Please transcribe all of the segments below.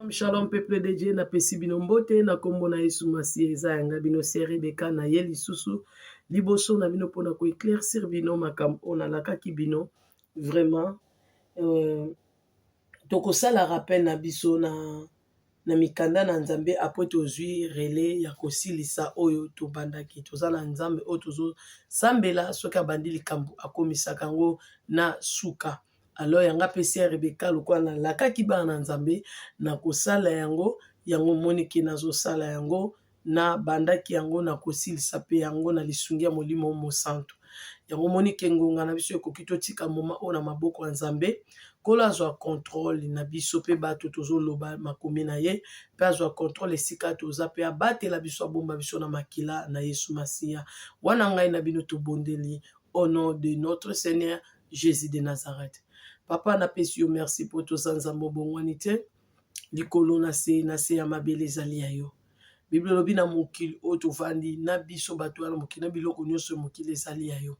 Shalom peuple de Dieu, na pesi bino mbote na kombo na Yesu Masiya eza yanga bino se Rebeka na ye lisusu liboso na bino pona ko éclaircir bino makambo ona lakaki bino vraiment tokosala rappel na biso na mikanda na Nzambe apres tozwi relais ya kosilisa oyo tobandaki toza na Nzambe oyo tozo sambela soki abandi likambo akomisaka yango na suka. Alors yanga pesi ya Rebeka lokwa na lakaki bana na Nzambe na kosala yango moniki nazosala yango na bandaki yango na kosilisa pe yango na lisungi ya molimo mosantu. Yango moniki ngonga na biso ekoki totika moma o na maboko ya Nzambe kolo azwa contrôle na biso pe bato tozoloba makomi na ye pe azwa contrôle esika toza pe abatela biso abomba biso na makila na Yesu Masiya. Wana ngai na bino tobondeli au nom de notre Seigneur Jésus de Nazareth. Papa na pesi yo merci pour toza Nzambe bongwani te likolo na se ya mabele ezali ya yo. Bible lobi na mokili oyo tovandi na biso bato wana mokili na biloko nyonso mokili ezali ya yo.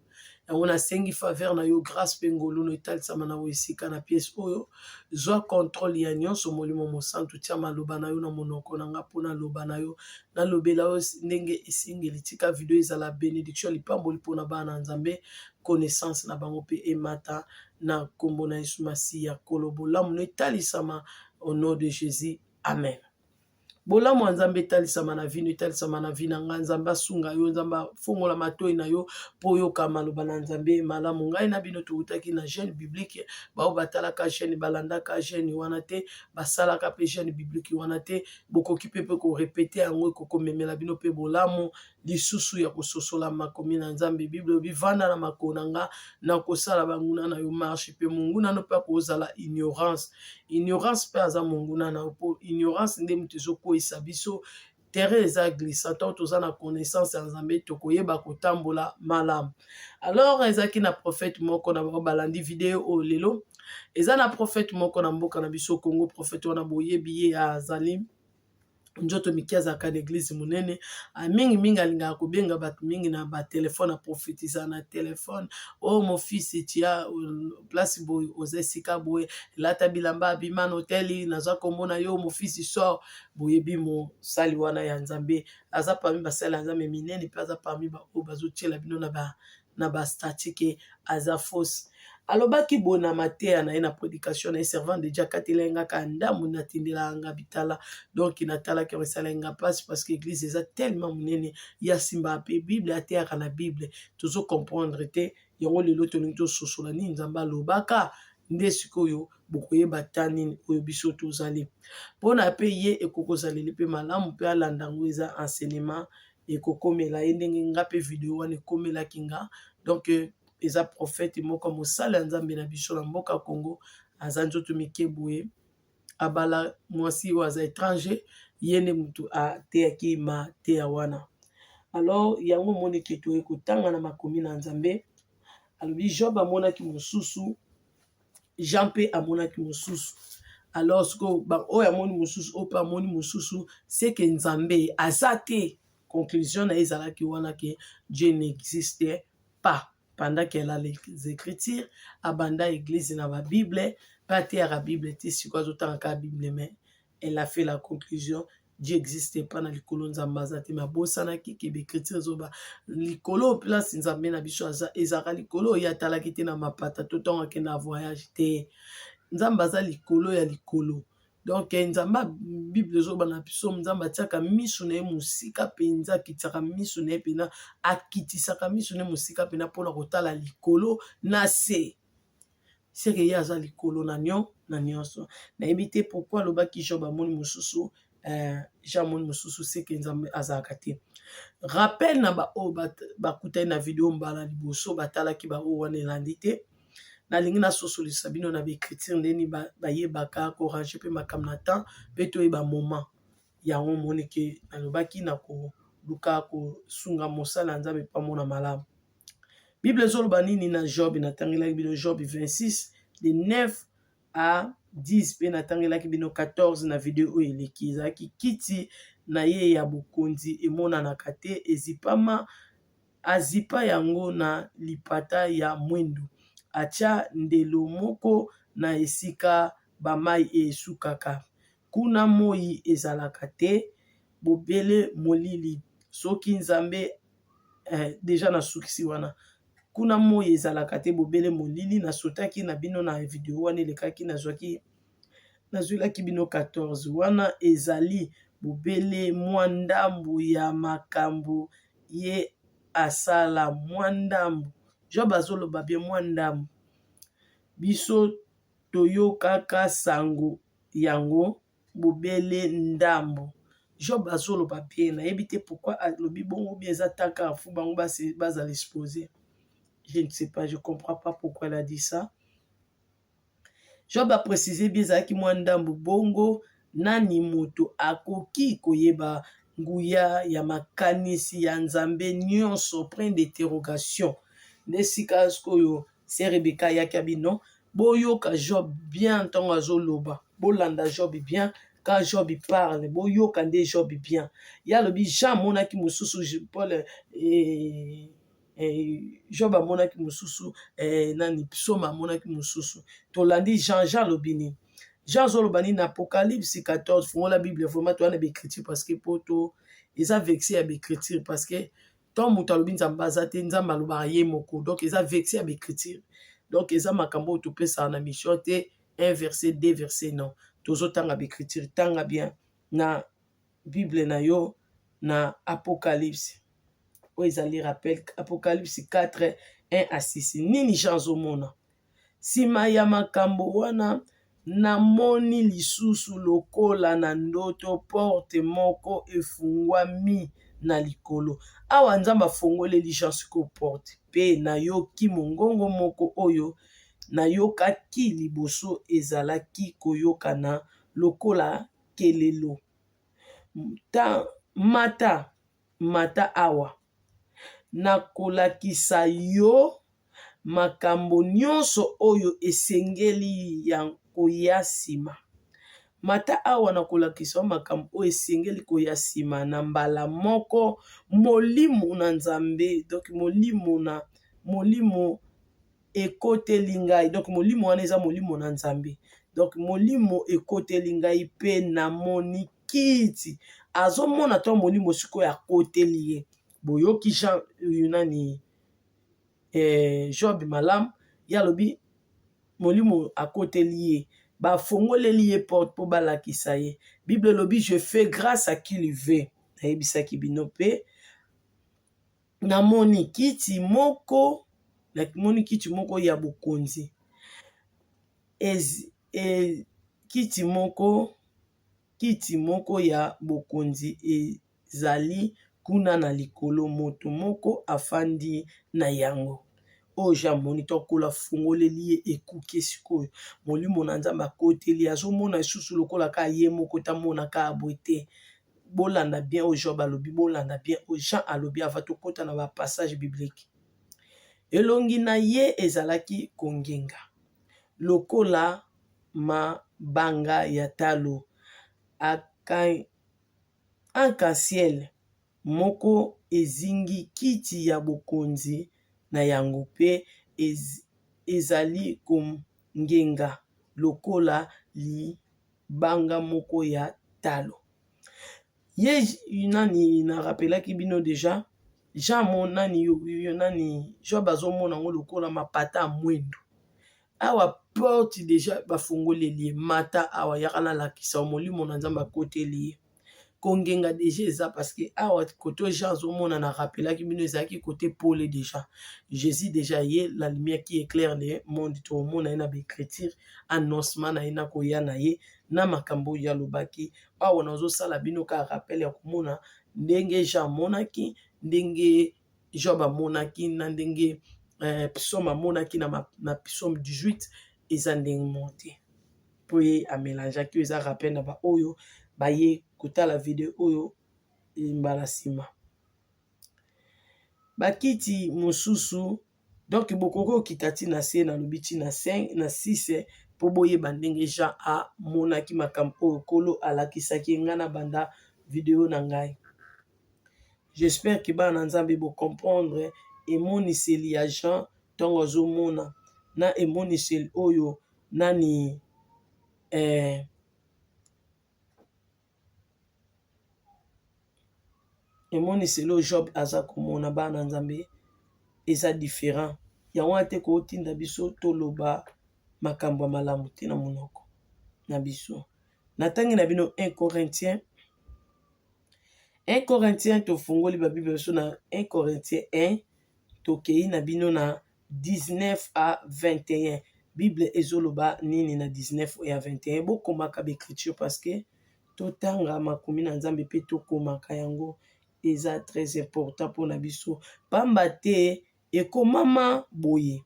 Yango nasengi faveur na yo grâce pe ngolu etalisama na yo esika na pièce oyo zwa contrôle ya nyonso molimo mosantu tia maloba na yo na monoko na nga mpona loba na yo nalobela yo ndenge esengeli tika video ezala bénédiction lipamboli mpona bana na Nzambe connaissance na bango pe emata na kombo na Yesu Masiya kolo bolamu no etalisama au nom de Jésus. Amen. Bolamu ya Nzambe etalisama na vino etalisama na vina nga Nzambe asunga yo Nzambe fongola matoi na yo po yoka maloba na Nzambe malamu ngai na bino toutaki na jeune biblique bao batalaka jeune balandaka jeune wana te basalaka pe jeune biblique wana te bokoki pe ko répéter yango koko memela bino pe bolamu lisusu ya kososola makomi na Nzambe Bible bivanda na makona nga na kosala banguna na yo marche pe munguna no pa kozala ignorance pe aza munguna na po ignorance nde mutezoko isabiso terre eza glissant toza na connaissance ya Nzambe tokoyeba kotambola malamu. Alors ezaki na prophète moko na balandi video o lelo eza na prophète moko na mboka na biso Congo prophète wana boyebi ye azali njoto mikiaza ka l'église munene mingi alinga kobenga bato mingi na ba téléphone a prophétiser na téléphone oh mon fils tia place boy ozesika boy lata bilamba bimana hôtel naza komona yo mon fils sort boyebi mo sali wana ya Nzambe aza parmi ba sali ya Nzambe minene pe aza parmi ba o bazotiela bino na ba statique aza fausse. Alobaki bona matea na ena prédication na servant de Dieu katelenga ka ndamu na tindela nga bitala donc inatala ke resalenga passe parce que l'église est tellement munene ya simba pe Bible atea na Bible tozo comprendre te yango lelo toninto sosola ni Nzamba lobaka nde sikoyo bokoye batani oyo biso tozali pona pe ye ekokozali pe malamu pe alandango eza enseignement ekokomela ndenge nga pe video wana ekomela kinga donc eza prophète moko mosala Nzambe na biso na mboka Congo aza nzoto mikeboye abala mwasi o aza étranger yene mutu a teaki ma tea wana. Alors yango moni keto ekotanga na makomi na Nzambe alobi Job amonaki mosusu Jean pe amonaki mosusu. Alors sko ba o amoni mosusu o pa amoni mosusu c'est que Nzambe azate conclusion na ezalaki wana ke Dieu n'existait pas. Pendant qu'elle a les écritures, abanda église na la Bible, pas terre la Bible, si quoi autant qu'à Bible, mais elle a fait la conclusion, Dieu n'existait pas dans les colons d'Ambazati, mais bossana qui écriture zoba, les colons place Nzambe na biso ezara les colons ya tala qui na mapata tout temps que na voyage te Nzambaza les colons ya les colons. Donc Nzamba Bible zoba na biso Nzamba tiaka misu na musika penza kitaka misu na pena akitisaka misu na musika pena pona kotala likolo na se c'est que ya za likolo na nyonso na ebité pourquoi lobaki Job amoni mususu jamoni mususu c'est que Nzamba azaka te rappel na ba o ba kutai na video mbala liboso batala ki ba o wana landité na lingi na sosolisa bino na écriture ndeni bayebaka ko ranger pe makamna temps pe to eba moment yango monike alobaki na ko luka ko sunga mosala Nzambe pa mona malamu. Bible zoloba nini na Job na tangela bino Job 26 de 9 à 10 pe na tangela bino 14 na video o elekiza ki kiti na ye ya bokonzi emona na kate ezipama azipa yango na lipata ya mwindu acha ndelo moko na esika bamai esukaka kuna moi ezalaka te bobele molili soki nzambe deja nasukisi wana kuna moi ezalaka te bobele molili nasotaki na bino na video wana elekaki nazwilaki bino 14 wana ezali bobele mwa ndambu ya makambo ye asala mwa ndambu Job azoloba bien mwa ndambu biso toyokaka sango yango bobele ndambo Job azoloba bien nayebi te pourquoi alobi bongo bien eza taka afu bango bazala exposé je ne sais pas, je comprends pas pourquoi elle a dit ça. Job a précisé bien ezalaki mwa ndambu bongo nani moto akoki koyeba nguya ya makanisi ya nzambe nyonso point d'interrogation nde sika sikoyo se Rebeka ayaki abino boyoka Job bien ntango azoloba bolanda Job bien quand Job parle boyoka nde Job bien ya lobi Jean amonaki mosusu Paul Job amonaki mosusu nani Psaume amonaki mosusu tolandi Jean lobini Jean zoloba ni na Apocalypse 14 fongola Bible vraiment to na écriture parce que poto eza vexé ya écriture parce que tant moto alobi nzambe azate nzambe aloba ye moko donc eza vexé ya écriture donc eza makambo to pesa na mission te 1 verset 2 verset non tozo tanga écriture tanga bien na Bible na yo na Apocalypse ezali rappel Apocalypse 4 1 à 6 nini Jean zomona sima ya makambo wana namoni lisusu lokola na ndoto porte moko efungwami na likolo awa nzambe afongoleli Jean siko porte pe nayoki mongongo moko oyo nayokaki liboso ezalaki koyokana lokola kelelo mata awa nakolakisa yo makambo nyonso oyo esengeli ya koya nsima mata awa nakolakisa yo makambo oyo esengeli koya nsima na mbala moko molimo na nzambe donc molimo ekoteli ngai donc molimo wana eza molimo na nzambe donc molimo ekoteli ngai pe namoni kiti azomona to molimo sikoyo akoteli ye boyoki Jean nani Job malamu ya lobi molimo akoteli ye bafongoleli ye porte po balakisa ye Bible lobi je fais grâce à qui le veut nayebisaki bino pe namoni kiti moko ya bokonzi kiti moko ya bokonzi ezali kuna na likolo moto moko afandi na yango oyo Jean moni tokola fungoleli ye ekuke sikoyo molimo na nzambe akoteli azomona lisusu lokola ka ye moko tamonaka aboye te bolanda bien oyo Job alobi bolanda bien oyo Jean alobi ava tokota na bapassage biblique elongi na ye ezalaki kongenga lokola mabanga ya talo arc-en-ciel moko ezingi kiti ya bokonzi na yango pe ezali kongenga lokola libanga moko ya talo ye nani na rappelaki bino déjà Jean nani yo nani Job azomona ngo lokola mapata ya mwendo awa porte déjà bafongoleli ye mata awa yaka nalakisa molimo na nzambe akoteli ye kongenga déjà eza parce que awa kote Jean azomona na rappelaki bino ezalaki kote pole déjà Jésus déjà ye la lumière qui éclaire le monde tomona ye na baécriture annoncement na ye na koya na ye na makambo ya lobaki awa nazosala bino ka rappel ya komona ndenge Jean amonaki ndenge Job amonaki na ndenge Psaume amonaki na Psaume 18 eza ndenge monte po ye amélangeaki eza rappel na ba oyo baye kotala video oyo mbala nsima bakiti mosusu donc bokoki okita ntina se nalobi ntina 5 na 6 mpo boyeba ndenge Jean amonaki makambo oyo kolo alakisaki ngai na banda video na ngai j'espère ke bana nzambe bocomprendre emoniseli ya Jean ntango azomona na emoniseli oyo nani emoni selo Job aza komona bana nzambe eza différent yango wana te kootinda biso toloba makambo ya malamu te na monoko na biso. Natangi na bino 1 Corinthiens 1 Corinthiens tofungoli babible biso na 1 Corinthiens 1 tokei na bino na 19 à 21. Bible ezoloba nini na 19 et à 21. Bokomaka l'écriture parce que totanga makomi na nzambe pe tokomaka yango eza très important pour na biso. Pamba te ekomama boye.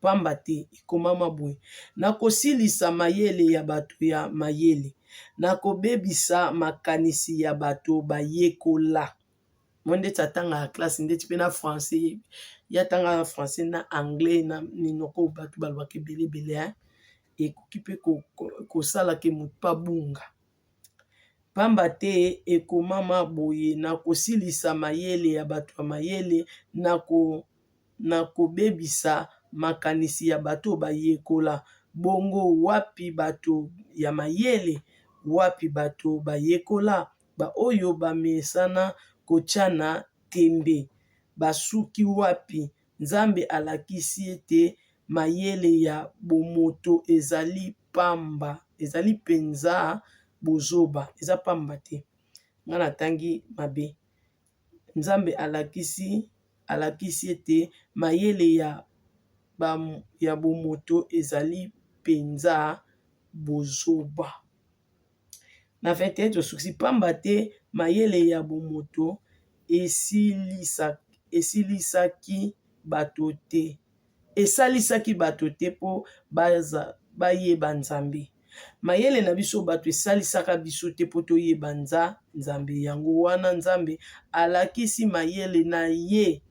Pamba te ekomama boye. Nakosilisa mayele ya bato ya mayele. Nakobebisa makanisi ya bato bayekola. Monde tatanga classe ndeti pe na français ya tanga na français na anglais na minoko bato balobaka ebele hein ekoki pe kosala ke moto pa bunga. Pamba te ekomama boye nakosilisa mayele ya bato ya mayele nakobebisa makanisi ya bato bayekola. Bongo wapi bato ya mayele wapi bato bayekola ba oyo bamesana kotiana tembe basuki wapi. Nzambe alakisi ete mayele ya bomoto ezali pamba ezali penza bozoba eza pamba te. Ngana tangi mabe Nzambe alakisi ete mayele ya bomoto ezali penza bozoba. Na 21 tosuki pamba te mayele ya bomoto esalisaki bato te po bayeba Nzambe. Mayele na biso bato esalisaka biso te po toyeba Nzambe. Yango wana Nzambe alakisi mayele na ye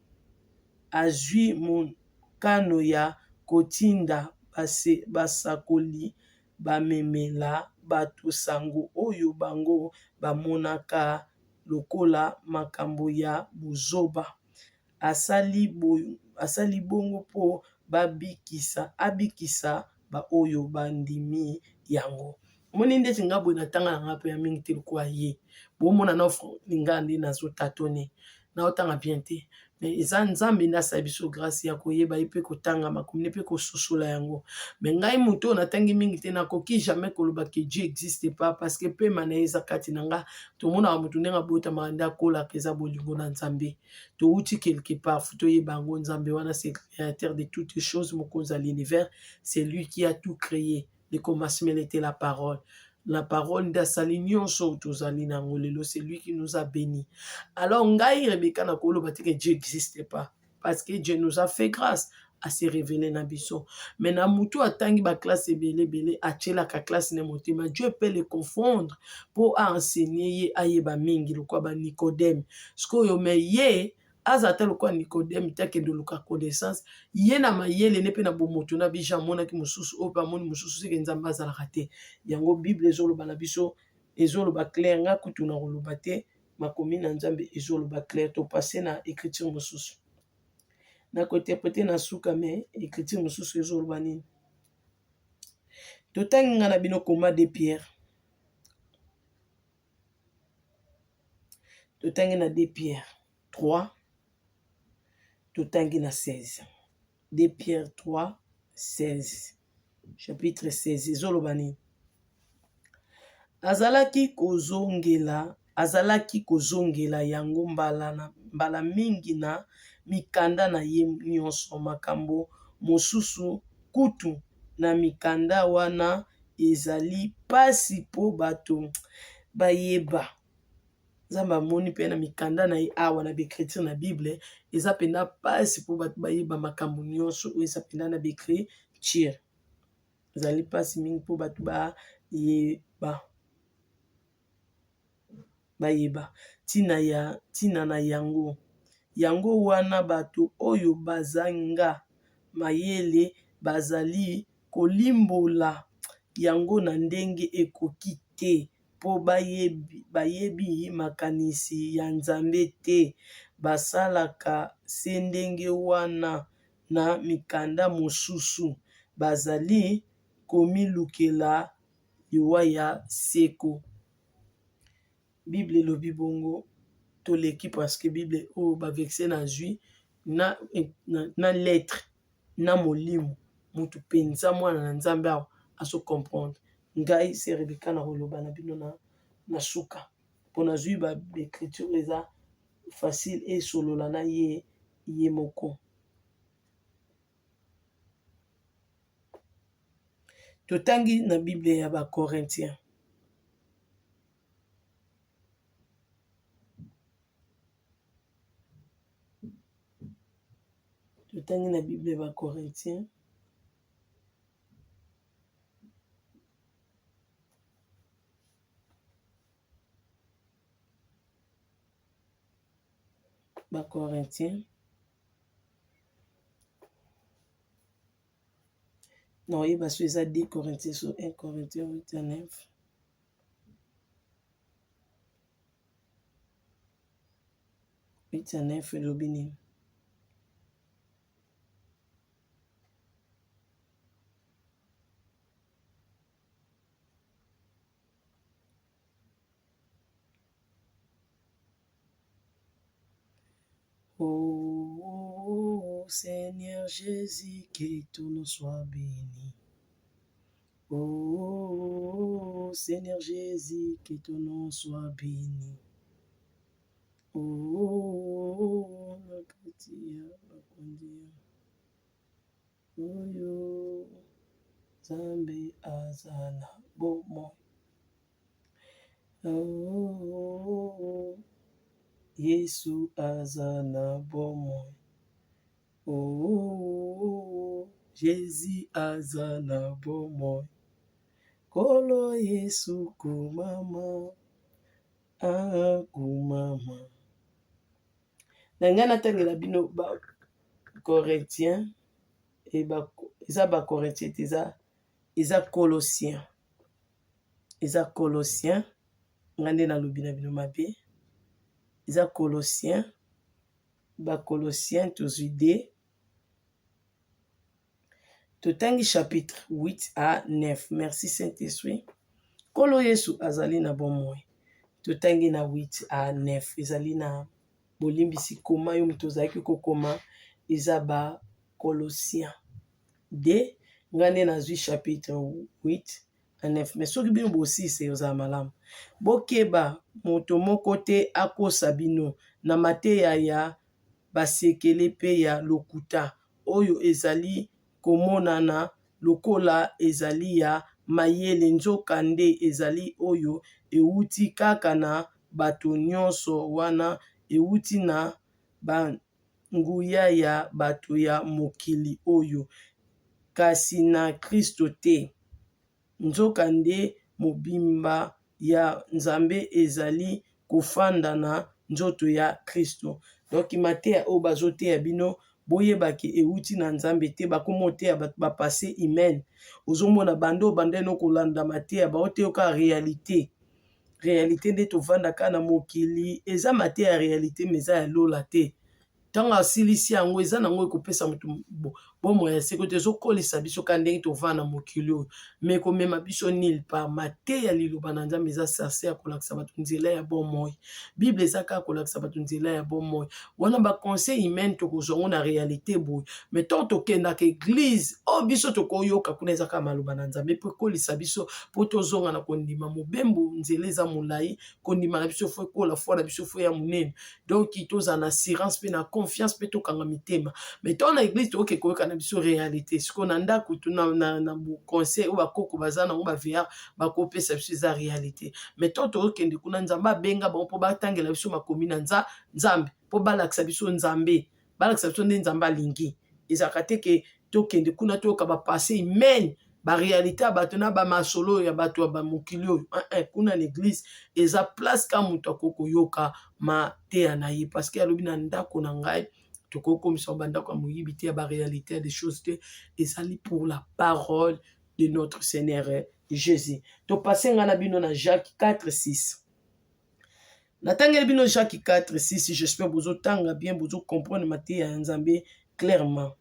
azwi mokano ya kotinda basakoli bamemela bato sango oyo bango bamonaka lokola makambo ya bozoba. Asali bongo po abikisa ba oyo bandimi yango. Moni ndeti nga boye na tanga na nga pe ya mingi te lokwa ye bomona na linga ndi nazotatone na otanga bien te mais eza Nzambe ndasa biso grâce ya koyeba ye pe kotanga makomine pe kososola yango. Mais ngai moto natangi mingi te nakoki jamais koloba que Dieu existe pas parce que pe mana eza kati na nga tomona moto ndenga bota manda kola keza bolingo na Nzambe to uti quelque part futo yebango Nzambe wana c'est créateur de toutes les choses mokonza l'univers, c'est lui qui a tout créé. Le commencement était la parole. La parole d'Asalignon Sotozalina Ngolelo, c'est lui qui nous a bénis. Alors, Ngaï Rebecca n'a pas dit que Dieu n'existait pas. Parce que Dieu nous a fait grâce à se révéler dans Bisson. Mais na mutu atangi ba classe belé a tchela ka classe ne motima. Dieu peut le confondre pour enseigner ye ayeba mingi le quoi ba Nicodème. Ce que yo me ye azata le quoi Nicodème take de luka connaissance ye na mayele ne pe na bomoto na bija mona ki mususu o pa moni mususu se nzamba za la raté. Yango Bible ezolo ba na biso ezolo ba clair nga kutu na koloba te makomi na Nzambe ezolo ba clair to passer na écriture mususu. Na côté peut-être na suka mais écriture mususu ezolo ba nini. To tangi na bino combat de Pierre. To tangi na 2 Pierre 3 to tangi na 16. 2 Pierre 3 16. Chapitre 16 ezolo ba nini. Azalaki kozongela yango mbala mingi na mikanda na ye nyonso makambo mosusu kutu na mikanda wana ezali pasi po bato bayeba. Nzambe amoni pe na mikanda na ye awa na bekriture na Bible eza pena pasi po bato bayeba makambo nyonso oyo eza pena na bekriture. Ezali pasi mingi po bato bayeba tina na yango wana bato oyo bazanga mayele bazali kolimbola yango na ndenge ekoki te po bayebi makanisi ya Nzambe te basalaka se ndenge wana na mikanda mosusu bazali komilukela liwa ya seko. Bible lobi bongo toleki parce que Bible oyo bavexe na zwi na lettre na molimo mutu penza mwana na Nzambe awa aso comprendre. Ngai c'est Rebecca na koloba na bino na suka mpona zwi ba écriture eza facile et solola na ye moko. Totangi na Bible ya ba Corinthiens. Totangi na Bible ya ba Corinthiens. Ba Corinthiens. Non, il va sur 2 Corinthiens sur 1 Corinthiens 8 à 9. Lobini. Oh Seigneur Jésus, que ton nom soit béni. Oh Seigneur Jésus, que ton nom soit béni. Oh la petit Oyo Zambe azana bomo. Oh Yesu azana bomo. Oh Jésus azana bomo. Kolo Yesu kumama. Kumama. Nangana tangela bino ba Corinthiens et ba eza ba Corinthiens eza Colossiens. Eza Colossiens ngande na lobina bino mabe. Eza Colossiens ba Colossiens tozide. Totangi chapitre 8 à 9. Merci Saint-Esprit. Kolo Yesu azali na bomoi. Totangi na 8 à 9. Ezali na bolimbisi koma yo mtozaki kokoma eza ba Colossiens. De ngane na zwi chapitre 8 à 9. Mais soki bino bosi se yoza malamu. Bokeba moto moko te akosa bino na mateya ya basekele pe ya lokuta oyo ezali komonana lokola ezali ya mayele nzoka nde ezali oyo euti kaka na bato nyonso wana euti na banguya ya bato ya mokili oyo kasi na Kristo te. Nzoka nde mobimba ya Nzambe ezali kofanda na nzoto ya Kristo. Donc mateya o bazoteya bino boyebaki euti na Nzambe te bakomoteya ba passé humaine. Ozomona bando bandeno kolanda mateya baoteyoka réalité. Réalité nde tovanda kana mokili eza mateya réalité meza ya lola te. Tango asilisi yango eza nango ekopesa mutu bomo ya seko te ezokolisa biso ka ndenge tovanda mokili oyo me komema biso nil par mateya liloba na Nzambe eza sase ya kolakisa bato nzela ya bomoi. Bible eza kaka kolakisa bato nzela ya bomoi. Wana ba conseil humain tokozongo na réalité boye mais tant tokendaka église o biso tokoyoka kuna eza kaka maloba na Nzambe po kolisa biso po tozonga na kondima mobembo nzela eza molai kondima na biso fo kola fo na biso fo ya munene. Donc toza na assurance pe na confiance pe tokanga mitema. Mais tant na église toke koyoka na biso réalité siko na ndako na conseil ou bakoko bazana ou ba VR bakopesa biso eza réalité. Mais tant tokende kuna Nzambe benga bon po batangela biso makomi na Nzambe po balakisa biso Nzambe balakisa biso nde Nzambe alingi. Ezaka te ke tokende kuna toyoka ba passé humaine ba réalité ya bato na ba masolo ya bato ya ba mokili oyo kuna na église eza place ka mutu akoko yoka mateya na ye parce que alobi na ndako na ngai tokokomisa bandako ya moyibi te ya ba réalité des choses te ezali pour la parole de notre Seigneur Jésus. To passer ngana bino na Jacques 4:6. Natangeli bino Jacques 4:6, j'espère bozo tanga bien bozo comprendre mateya ya Nzambe clairement.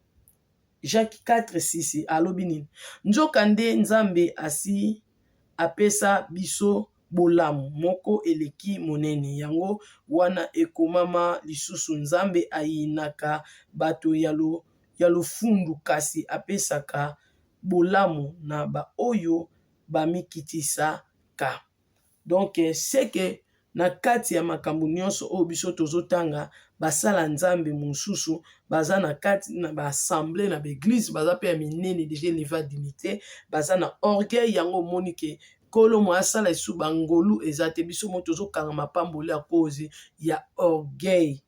Jacques 4:6 alobi nini? Nzoka nde Nzambe asi apesa biso bolamu moko eleki monene. Yango wana ekomama lisusu nzambe ayinaka bato ya lofundu kasi apesaka bolamu na baoyo bamikitisaka. Donc c'est que na kati ya makambo nyonso oyo biso tozotanga basala nzambe mosusu baza na kati na baassemblée na baeglise baza pe ya minene déjà élevé à dignité baza na orgueil yango omoni ke kolo mo asala esu bangolu eza te biso mo tozokanga mapamboli ya cause ya orgueil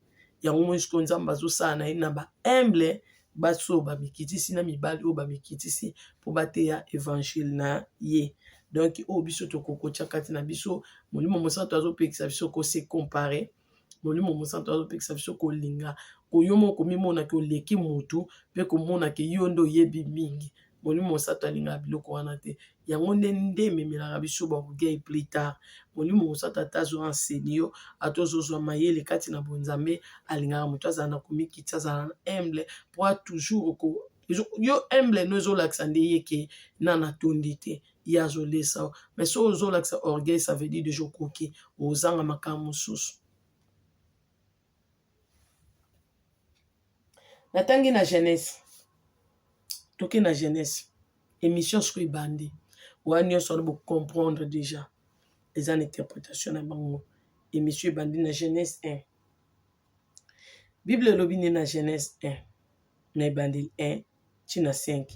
yango mo esiko nzambe azosala na ye na bahumble baso bamikitisi na mibali oyo bamikitisi mpo bateya évangile na ye. Donc oyo biso tokokotia kati na biso molimo mosantu azopekisa biso kose compare molimo mosantu azopekisa biso kolinga koyo moko komimona ke oleki mutu mpe komona ke yo nde oyebi mingi. Molimo mosantu alingaka biloko wana te yango nde ememelaka biso baorgueil plus tard. Molimo mosantu ata azwa enseigne yo ata ozozwa mayele kati na bonzambe alingaka moto azala na komikiti azala na humble mpo toujours yo humble no ezolakisa nde ye ke nana tondi te ye azolesa mais so ozolakisa orgueil ça veut dire deja okoki ozanga makambo mosusu. Natangi na jeunesse toke na jeunesse émission siko ebandi wana nyonso wana bocomprendre déjà eza na interprétation na bango. Émission ebandi na jeunesse 1 bible elobi nde na jeunesse 1 na ebandeli 1 ntina 5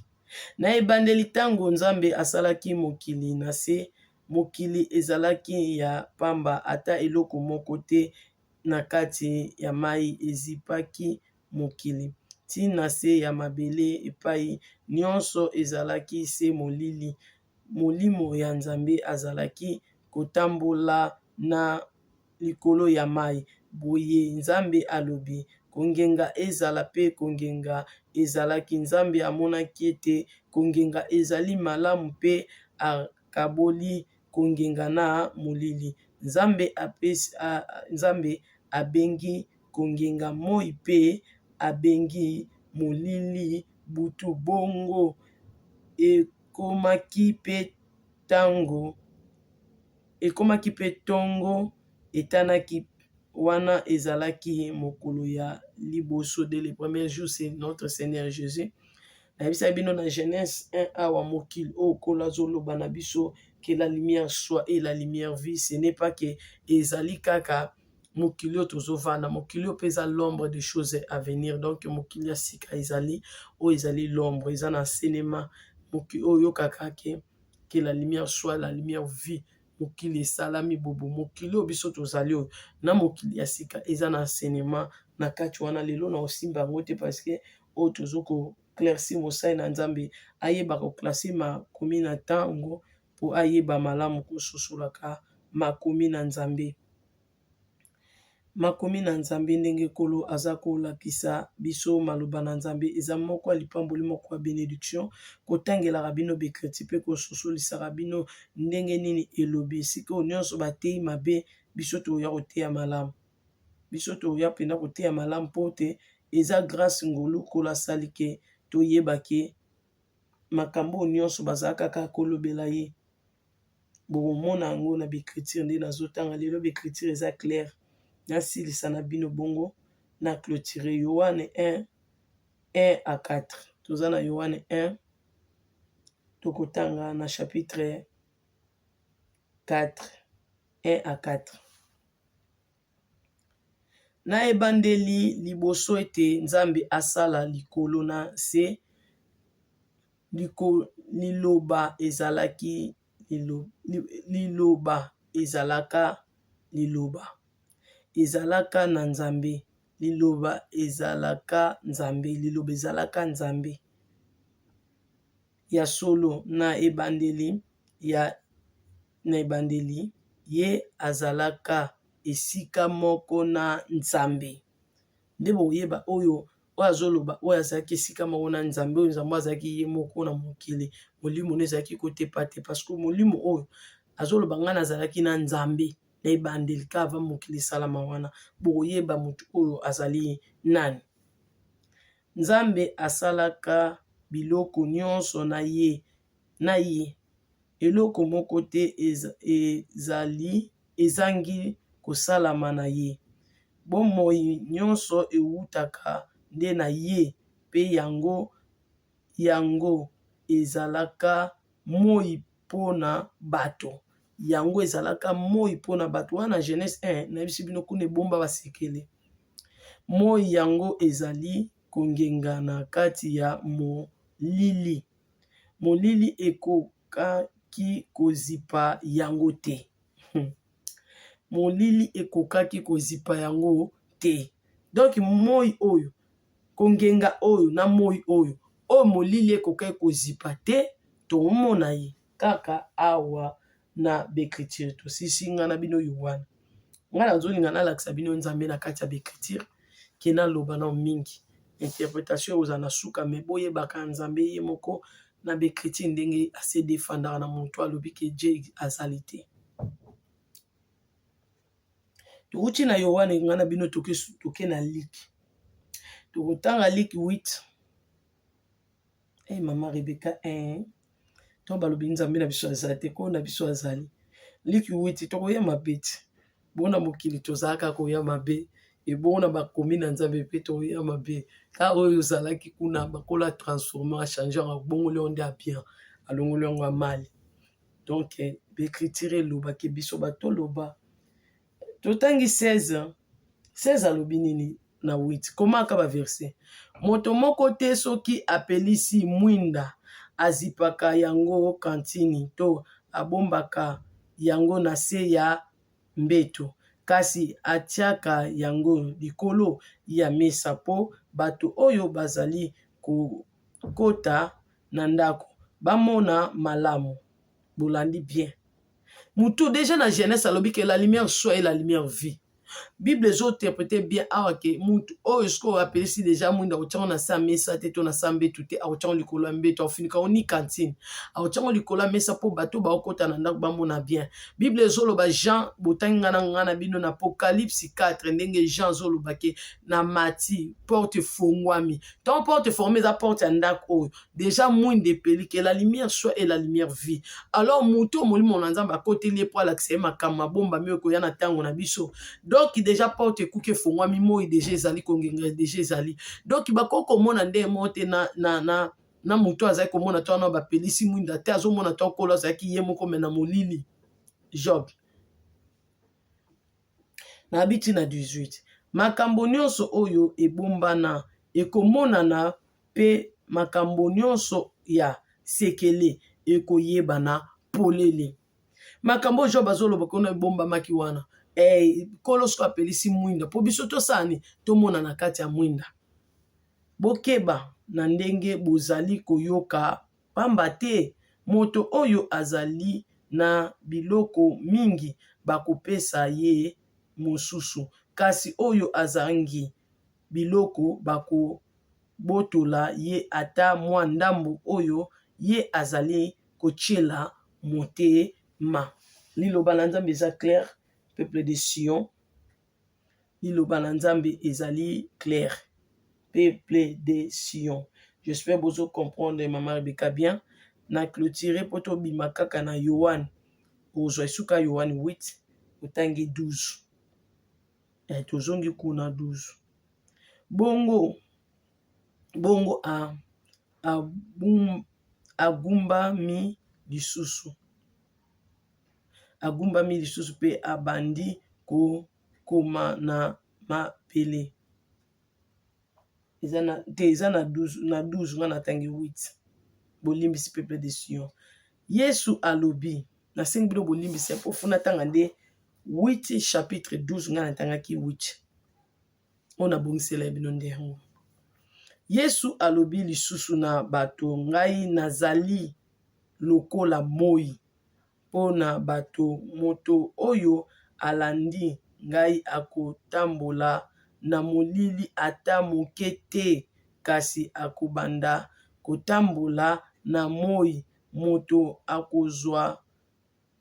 na ebandeli ntango nzambe asalaki mokili na se mokili ezalaki ya pamba ata eloko moko te na kati ya mai ezipaki mokili ntina se ya mabele epai nyonso ezalaki se molili molimo ya nzambe azalaki kotambola na likolo ya mai. Boye nzambe alobi kongenga ezala pe kongenga ezalaki. Nzambe amonaki ete kongenga ezali malamu mpe akaboli kongenga na molili. Nzambe abengi kongenga moi mpe abengi molili butu bongo ekomaki pe tongo etanaki wana ezalaki mokolo ya liboso de le premier jour c'est notre Seigneur Jésus. Nayebisa bino na Genèse 1 awa mokili oyo kolo azoloba na biso que la lumière soit et la lumière vie ce n'est pas que ezali kaka mokili oyo tozovanda mokili oyo mpe eza l'ombre des choses à venir. Donc mokili ya sika ezali oyo ezali l'ombre eza na enseignement mokili oyo kaka que la lumière soit la lumière vie mokili esalami bobo mokili oyo biso tozali oyo na mokili ya sika eza na enseignement na kati wana lelo na osimba yango te parce que oyo tozokoclairci mosali na nzambe ayeba koklase makomi na ntango mpo ayeba malamu kososolaka makomi na nzambe. Makomi na nzambe ndenge kolo aza kolakisa biso maloba na nzambe eza moko ya lipamboli moko ya bénédiction kotangelaka bino bekreti mpe kososolisaka bino ndenge nini elobi esika oyo nyonso bateyi mabe biso toya koteya malamu biso toya mpena koteya malamu mpo te eza grâce ngolu kolo asali ke toyeba ke makambo oyo nyonso bazala kaka kolobela ye. Bomona yango na becriture nde nazotanga lelo becriture eza claire nasilisa na bino bongo na clôture Yohane 1 à 4 toza na Yohane 1 tokotanga na chapitre 4 1 à 4 na ebandeli liboso ete nzambe asala likolo na se liloba ezalaki liloba ezalaka liloba ezalaka na nzambe liloba ezalaka nzambe liloba ezalaka nzambe ya solo na ebandeli ye azalaka esika moko na nzambe nde boyeba oyo azoloba oyo azalaki esika moko na nzambe oyo nzambe azalaki ye moko na mokili molimo oyo ezalaki kotepa te parce que molimo oyo azoloba ngai nazalaki na nzambe na ebandeli ka ava mokili esalama wana boyeba motu oyo azali nani. Nzambe asalaka biloko nyonso na ye eloko moko te ezangi kosalama na ye. Bomoi nyonso ewutaka nde na ye, mpe yango ezalaka moi mpona bato. Yango ezalaka moi mpona bato. Wana Genèse 1 nayebisi bino kuna ebomba basekele. Moi yango ezali kongenga na kati ya molili. Molili ekokaki kozipa yango te. Molili ekokaki kozipa yango te. Donc moi oyo, kongenga oyo na moi oyo, oyo molili ekokaki kozipa te, tomona ye kaka awa na bekriture. Tosisi nga na bino Yohana. Nga nazolinga nalakisa bino Nzambe na kati ya bekriture ke naloba na mingi. Interprétation oza na suka me boyebaka Nzambe ye moko na bekriture ndenge ase defendaka na moto alobi ke Dieu azali te. Tukuti na Yohana nga na bino toke na Liki. Tokotanga Liki 8. Mama Rebecca 1. To balobi Nzambe na biso azali te ko na biso azali. Liki 8 tokoya mabeti. Bona mokili tozalaka koya mabe. Ebona bakomi na Nzambe pe toya mabe. Ka oyo ozalaki kuna bakola transformer a changer en bongo le onde a bien. Alongo le ongo a mal. Donc bekriture loba ke biso batoloba. Totangi 16. 16 alobi nini na 8. Komaka ba verset. Moto moko te soki apelisi mwinda azipaka yango kantini to abombaka yango na se ya mbeto. Kasi atiaka yango likolo ya mesa po bato oyo bazali kota na ndako bamona malamu. Bolandi bien. Moutou déjà na Genèse alobi que la lumière soit et la lumière vie. Bible zo interprété bien awake mutu oyo sko apelisi déjà mwinda ochango na sa mesa te to na sa mbeto te ochango likolo mbeto ofinika oni kantine ochango likolo mesa po bato ba okota na ndako bamona bien. Bible zo loba Jean botangi ngana bino na Apocalypse 4 ndenge Jean zo loba ke na mati porte fongwami. Tant porte formée za porte ya ndako oyo déjà mwinde epeli que la lumière soit et la lumière vie. Alors mutu molimo na Nzambe akoteli po alakisa makama bomba miyo ko yana tango na biso. Donc déjà porte ekuke fongwami moi déjà ezali kongenga déjà ezali. Donc bakoko mona nde mote na mutu azali komona to na bapelisi mwinda te azomona to kola azaki ye moko mena molili. Job. Na biti na 18. Makambo nyonso oyo ebombana ekomonana pe makambo nyonso ya sekele ekoyebana polele. Makambo Job azoloba kona bomba maki wana. Kolosko apelisi mwinda. Po biso tosani tomona na kati ya mwinda. Bokeba na ndenge bozali koyoka pamba te moto oyo azali na biloko mingi bakopesa ye mosusu. Kasi oyo azangi biloko bakobotola ye ata mwa ndambo oyo ye azali kotiela motema. Liloba na Nzambe eza clair, peuple de Sion. Liloba na Nzambe ezali clair, peuple de Sion. J'espère que vous comprenez Maman Rebecca bien. Na clôturer poto bimakaka na Yohan. Ozwa suka Yohan 8 utangi 12. Tozongi kuna 12. Bongo agumba mi lisusu. Agumba mi lisusu pe abandi koma na mapele. Eza na 12 nga natangi 8. Bolimbisi peuple de Sion. Yesu alobi na sengi bino bolimbisi po funa tanga nde 8 chapitre 12 nga natanga ki 8. Ona bongisela bino nde. Yesu alobi lisusu na bato ngai nazali lokola moi. Pona bato moto oyo alandi ngai akotambola na molili ata moke te kasi akobanda kotambola na moi moto akozwa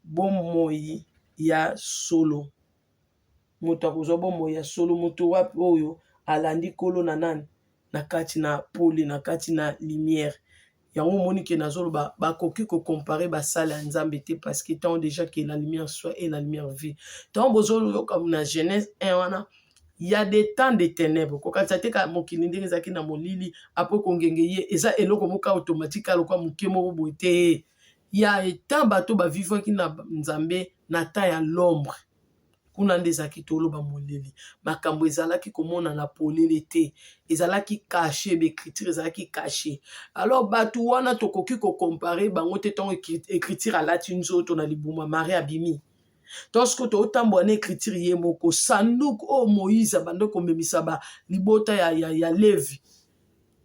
bomoi ya solo. Moto akozwa bomoi ya solo moto wapi oyo alandi kolo na nani na kati na pole na kati na lumière. yango moni ke nazoloba bakoki ko comparer basala nzambe te parce que tant déjà que la lumière soit et la lumière vit tant bozolo comme na Genèse 1 wana il y a des temps de ténèbres kokatisa te ka mokili ndenge ezalaki na molili apo kongenge ye eza eloko moka automatique alokwa moke moko boye te ya etant bato bavivaki na nzambe na temps ya l'ombre kuna nde ezalaki toloba molili makambo ezalaki komonana polele te ezalaki caché baécriture ezalaki caché alors bato wana tokoki kocompare bango te ntango écriture alati nzoto na libuma Marie abimi toske totambola na écriture ye moko sanduku oyo Moïse abanda komemisa libota ya Levi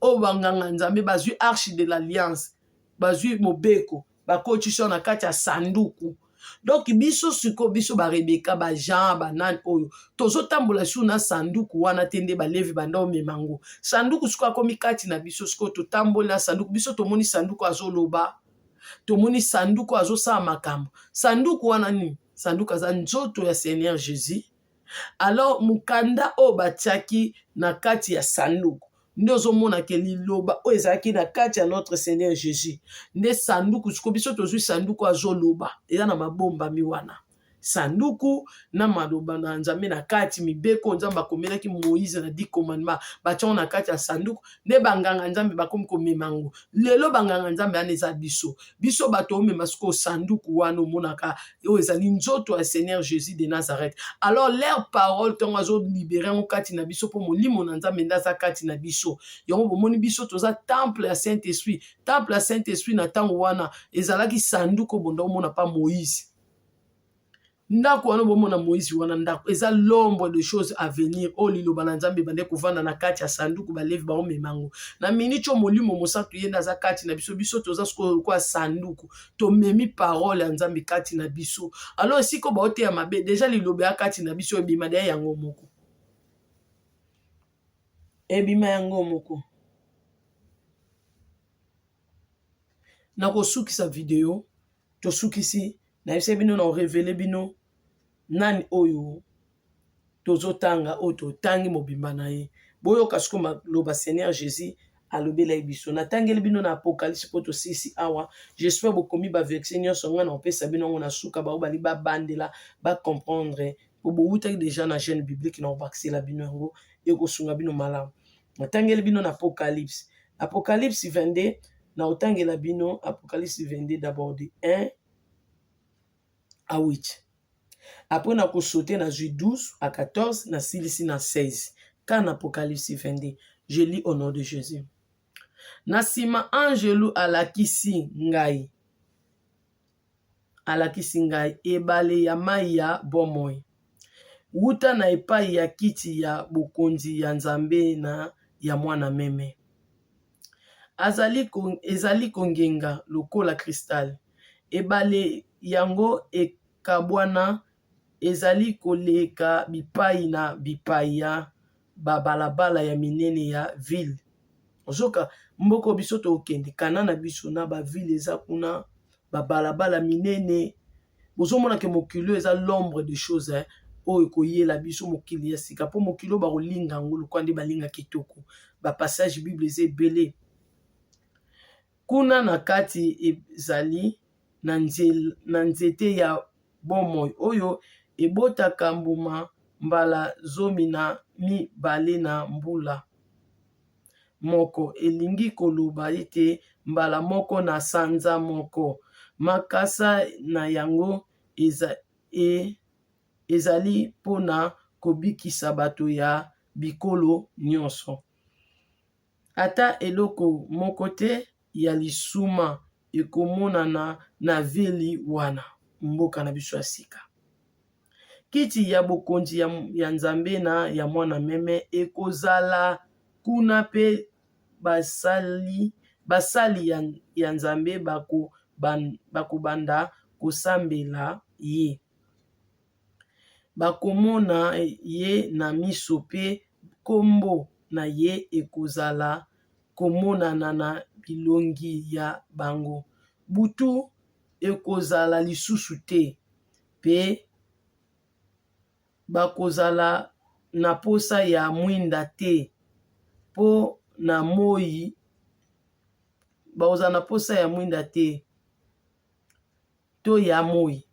oyo banganga nzambe bazwi arche de l'alliance bazwi mobeko bakotisa na kati ya sanduku donc biso siko biso barebeka bajean banani oyo tozotambola su na sanduku wana te nde balevi banda omemango sanduku siko akomi kati na biso siko totambola sanduku biso tomoni sanduku azoloba tomoni sanduku azosala makambo sanduku wana nini sanduku aza nzoto ya Seigneur Jésus alors mukanda oyo batiaki na kati ya sanduku nde ozomona ke liloba oyo ezalaki na kati ya notre Seigneur Jésus nde sanduku siko biso tozwi sanduku azoloba eza na mabombami wana sanduku na maloba na nzambe na kati mibeko nzambe akomelaki Moïse na 10 commandements batiango na kati ya sanduku nde banganga nzambe bakomi komemango lelo banganga nzambe wana eza biso bato omema siko sanduku wana omonaka oyo ezali nzoto ya Seigneur Jésus de Nazareth alors leur parole ntango azolibere yango kati na biso mpo molimo na nzambe nde aza kati na biso yango bomoni biso toza temple ya Saint-Esprit temple ya Saint-Esprit na ntango wana ezalaki sanduku obonda omona pa Moïse ndako wana bomona Moïse wana ndako eza l'ombre de choses à venir oyo liloba na nzambe bande kovanda na kati ya sanduku balevi baomemango na miniti oyo molimo mosantu ye nde aza kati na biso toza sikoyo kwa sanduku tomemi parole ya nzambe kati na biso alors esiko baoteya mabe deja liloba ya kati na biso ebima deya yango moko ebima yango moko nakosukisa video tosukisi nayebisa bino na orevele bino nani oyo tozotanga oyo totangi mobimba na ye boyoka siko maloba Seigneur Jésus alobelaki biso natangeli bino na apocalypse po tosisi awa j'espère bokomi baverse nyonso ngai na opesa bino yango na suka bao bali babandela bacomprendre po bowutaki déjà na chaîne biblique na obakisela bino yango ekosunga bino malamu natangeli bino na apocalypse 22 na otangela bino apocalypse 22 d'abord de 1 à 8 après na sauté na 12 à 14 na silisi na 16 quand Apocalypse 22 je lis au nom de Jésus na sima angelu alakisi ngai ebale ya mai ya bomoi wuta na epai ya kiti ya bokonzi ya nzambe na ya mwana meme ezali kongenga lokola cristal ebale yango ekabwana ezali koleka bipai na bipai ya babalabala ya minene ya ville ozoka mboko biso tokende kana na biso na baville eza kuna babalabala minene bozomona ke mokili eza l'ombre de choses oyo koyela biso mokili ya sika mpo mokili oyo bakolinga yango lokwa nde balinga kitoko bapassage bible eza ebele kuna na kati ezali na nzete ya bomoi oyo ebotaka mbuma mbala 12 na mbula moko elingi koloba ete mbala moko na sanza moko makasa na yango ezali mpona kobikisa bato ya bikolo nyonso ata eloko moko te ya lisuma ekomonana na vili wana mboka na biso ya sika kiti ya bokonzi ya nzambe na ya mwana meme ekozala kuna pe basali ya nzambe bakobanda kosambela ye bakomona ye na miso pe kombo na ye ekozala komonana na bilongi ya bango butu ekozala lisusu te pe bakozala na posa ya mwinda te po na moi bakozala na posa ya mwinda te to ya moi.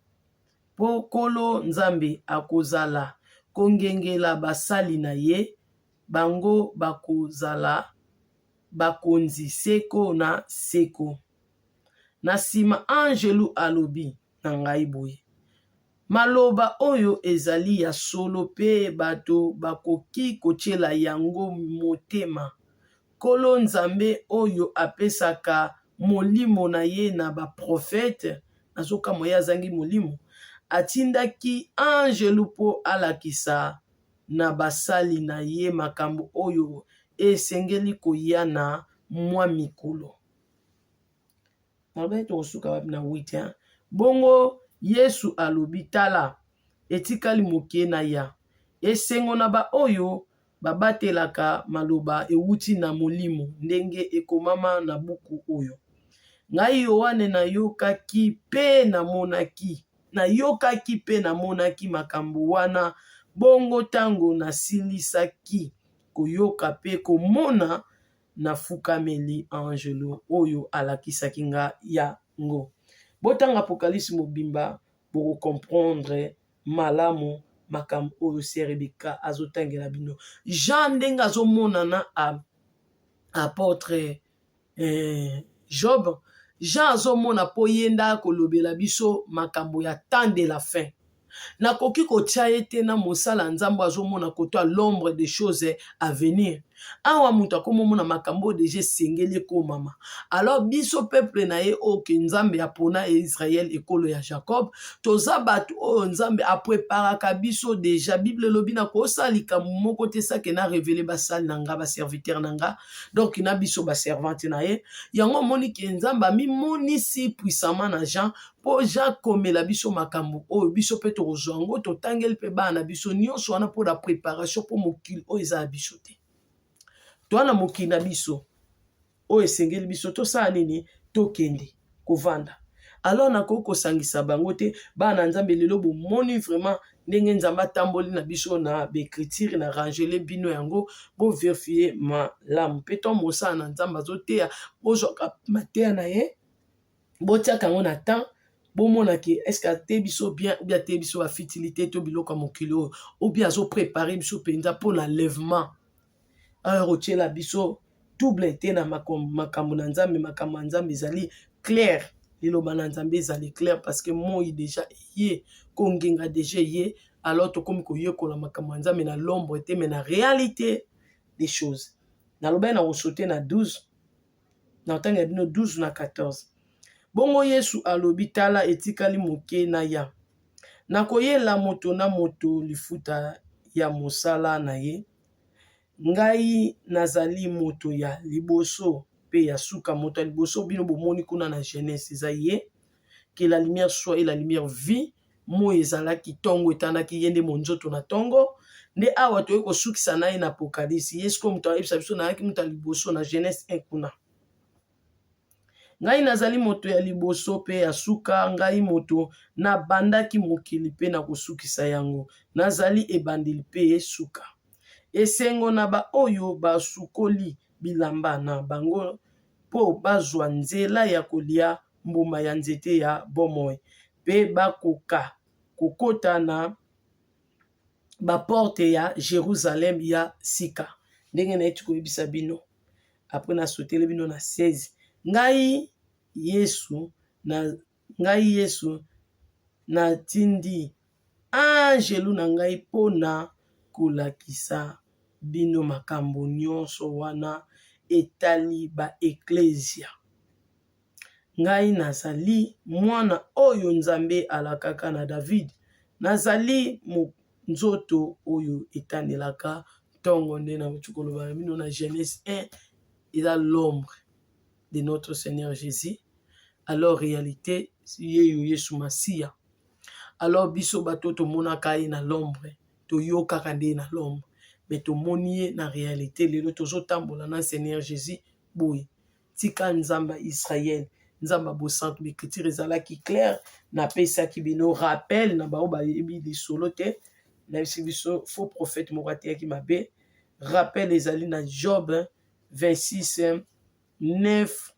Po Nkolo Nzambe akozala kongengela basali na ye, bango bakozala bakonzi seko na seko. Na nsima Angelu alobi na ngai boye: maloba oyo ezali ya solo pe bato bakoki kotiela yango motema. Nkolo Nzambe oyo apesaka molimo na ye na baprofete, nazoka moye azangi molimo, atindaki Angelu po alakisa na basali na ye makambo oyo esengeli koya na mwa mikolo. Na 8, bongo Yesu alobi: tala, etikali moke na ya. Esengo na ba oyo babatelaka maloba ewuti na molimo, ndenge ekomama na buku oyo. Ngai Yohane nayokaki pe namonaki makambo wana, bongo tango nasilisaki koyoka pe komona, nafukameli Angelo oyo alakisaki nga yango. Botanga Apocalypse mobimba boko comprendre malamu makambo oyo Sœur Rebecca azotangela bino. Jean ndenge azomona na apôtre Job, Jean azomona po yenda kolobela biso makambo ya temps de la fin. Nakoki kotia ete na mosala Nzambe azomona koto l'ombre des choses à venir. Awa mutu akomomona makambo deja sengeli komama. Alors biso peuple na ye oke Nzambe apona Israël ekolo ya Jacob, toza batu o Nzambe apreparaka biso deja. Bible lobi na kosalika moko te sake na révéler basali nanga ba serviteur nanga. Donc na biso ba servante na ye. Yango moni ke Nzambe ami monisi puissamment na Jean po Jean komela biso makambo o biso pe tozwango to tangeli pe bana biso nyonso wana po la préparation po mokili o eza biso te. Toana mokili na biso o esengeli biso to sa nini to kende kovanda. Alors nako kosangisa bango te bana Nzambe lelo bo moni vraiment ndenge Nzambe tamboli na biso na becriture na rangele bino yango bo vérifier malamu. Peton mosa na Nzambe azoteya bozwaka mateya na ye botia kango na temps bomona ke est-ce que te biso bien ou bien te biso a fertilité to biloko mokili ou bien azo préparer biso penza pour l'enlèvement. Alors otiela biso double te na makambo na Nzambe, makambo na Nzambe ezali clair. Liloba na Nzambe ezali clair parce que moi déjà ye kongenga déjà ye. Alors to comme koyekola makambo na Nzambe na l'ombre te mais na réalité des choses. Na loba na osote na 12 na tanga bino 12 na 14. Bongo Yesu alobi tala etikali moke na ya. Nakoyela moto na moto lifuta ya mosala na ye. Ngai nazali moto ya liboso pe ya suka. Moto ya liboso bino bomoni kuna na Genèse eza ye. Que la lumière soit et la lumière vit. Mo ezalaki tongo etanaki yende monzoto na tongo. Nde awa toye kosukisa na ye na Apocalypse. Yesu ko moto ayebisa biso na yaki moto ya liboso na Genèse 1 kuna. Ngai nazali moto ya liboso pe ya suka, ngai moto na bandaki mokili pe na kosukisa yango. Nazali ebandeli pe suka. Esengo na ba oyo basukoli bilamba na bango po bazwa nzela ya kolia mbuma ya nzete ya bomoi. Pe bakoka kokota na baporte ya Jérusalem ya sika. Ndenge na eti koyebisa bino. Après na sotele bino na 16. Ngai Yesu na tindi Angelu na ngai pona kolakisa bino makambo nyonso wana etali ba eklesia. Ngai nazali mwana oyo Nzambe alakaka na David. Nazali nzoto oyo etanelaka tongo nde na chukoloba bino na Genèse 1 eza l'ombre de notre Seigneur Jésus. Alors réalité yeyo Yesu Masia. Alors biso bato to monaka ye na l'ombre, to yokaka nde na l'ombre, mais to moni na réalité lelo tozo tambola na Seigneur Jésus boy. Tika Nzamba Israël, Nzamba bo centre l'écriture ezalaki clair na pesa ki bino rappel na ba oba ebi di solo te. Na biso faux prophète morate ki mabe. Rappel ezali na Job 26 9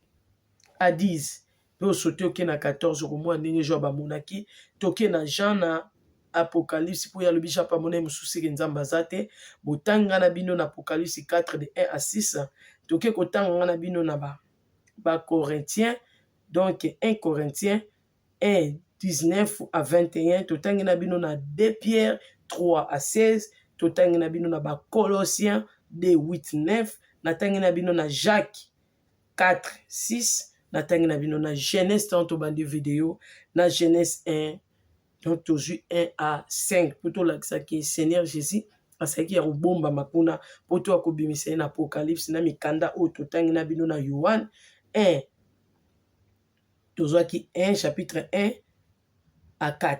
à 10 mpe osote oke na 14 komona ndenge jo bamonaki toke na Jean na Apocalypse mpo ya lobi Jean mpe amona ye mosusu eke nzambe aza te botanga na bino na Apocalypse 4 de 1 à 6 toke kotanga na bino na Corinthiens donc 1 Corinthiens 1 19 à 21 totangi na bino na 2 Pierre 3 à 16 totangi na bino na Colossiens 2 8 9 natangi na bino na Jacques 4 6 natangi na bino na Genèse tanto bandi vidéo na Genèse 1 donc tozwi 1 à 5 po tolakisaki Seigneur Jésus asalaki ya kobombama kuna po to akobimisa ye na Apocalypse na mikanda oyo totangi na bino na Yohane 1 tozwaki 1 chapitre 1 à 4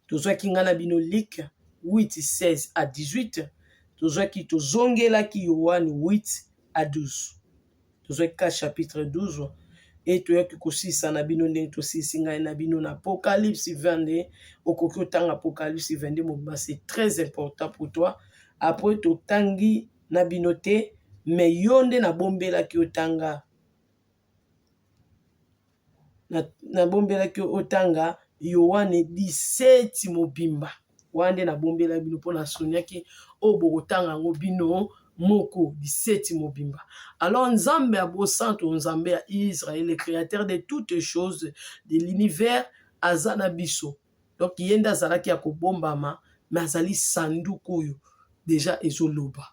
tozwaki nga na bino Luc 8 16 à 18 tozwaki tozongelaki Yohane 8 à 12 tozwaki 4 chapitre 12 et toyaki kosisa na bino ndenge tosisi ngai na bino na Apocalypse 22 okoki otanga Apocalypse 22 mobimba c'est très important pour toi après totangi na bino te mais yo nde nabombelaki otanga nabombelaki otanga Yohane 17 mobimba wana nde nabombela bino mpo nasoniaki oyo bokotanga yango bino moko 17 mobimba. Alors Nzambe ya bosanto Nzambe ya Israël le créateur de toutes choses de l'univers aza na biso donc ye nde azalaki ya kobombama mais azali sanduku oyo déjà ezoloba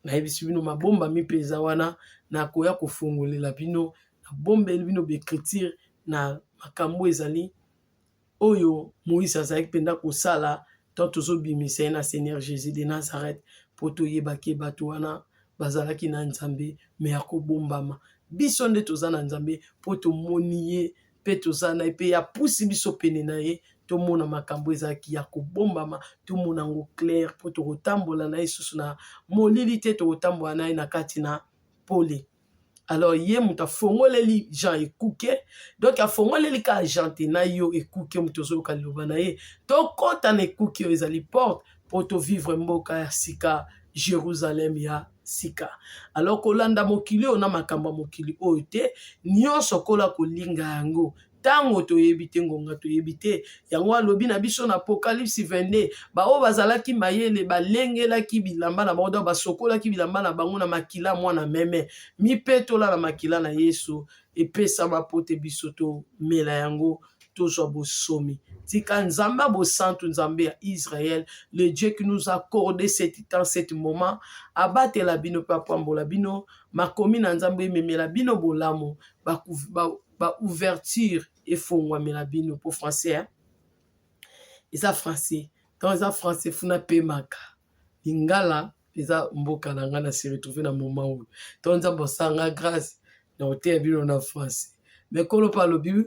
nayebisi bino mabombami mpe eza wana nakoya kofungolela bino nabombeli bino baécriture na makambo ezali oyo Moïse azalaki mpenza kosala to tozobimisa ye na Seigneur Jésus de Nazareth po toyebaki bato wana bazalaki na Nzambe me ya kobombama biso nde toza na Nzambe po tomoni ye mpe toza na ye mpe ya pusi biso pene na ye tomona makambo ezalaki ya kobombama tomona yango clair po tokotambola na ye susu na molili te tokotambola na ye na kati na pole. Alors ye muta fongoleli Jean ekuke donc afongoleli ka Jean te na yo ekuke muto zoyoka liloba na ye tokota na ekuke oyo ezali porte po tovivre mboka ya sika Jérusalem ya sika. Alors kolanda mokili oyo na makambo ya mokili oyo te nyonso kola kolinga yango tango toyebi te ngonga toyebi te yango alobi na biso na Apocalypse 22 baoyo bazalaki mayele balengelaki bilamba na bango basokolaki bilamba na bango na makila mwana meme mipetola na makila na Yesu epesama po te biso tomela yango tozwa bosomi tika Nzambe bosantu Nzambe ya Israël le Dieu qui nous a accordé cet temps cet moment abatela bino pe apambola bino makomi na Nzambe ememela bino bolamu ba ouverture efongwamela bino pour français hein? Eza français donc eza français funa pemaka lingala eza mboka na nga na se retrouver na moment oyo donc Nzambe osanga grâce na oteya bino na français mais kolo pa lobi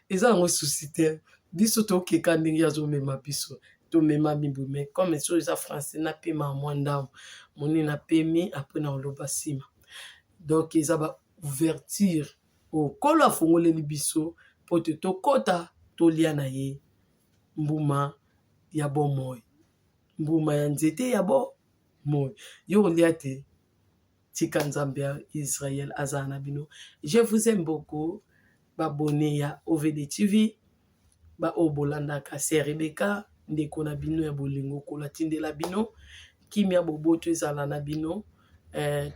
eza yango souci te biso tokeka ndenge azomema biso tomema mibu mais comme so eza français na pema mwa ndambo moni na pemi après na oloba nsima donc eza ba ouverture okolo afongoleli biso po te tokota tolia na ye mbuma ya bomoi mbuma ya nzete ya bomoi yo olia te tika Nzambe ya Israël aza na bino. Je vous aime beaucoup babone ya OVD TV ba obolandaka se Rebecca ndeko na bino ya bolingo kolatindela bino kimia boboto ezala na bino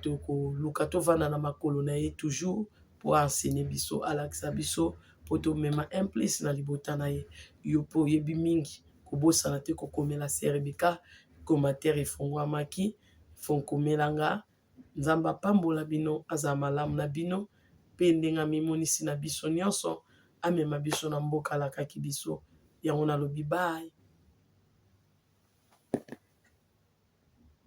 toko luka tovanda na makolo na ye toujours pour enseigner biso alakisa biso po tomema implice na libota na ye yo po yebi mingi kobosana te kokomela se Rebecca commentaire efongwamaki fonkomelanga Nzamba pambola bino aza malamu na bino pe ndenga mimonisi na biso nyonso amema biso na mboka lakaki biso yango nalobi bye.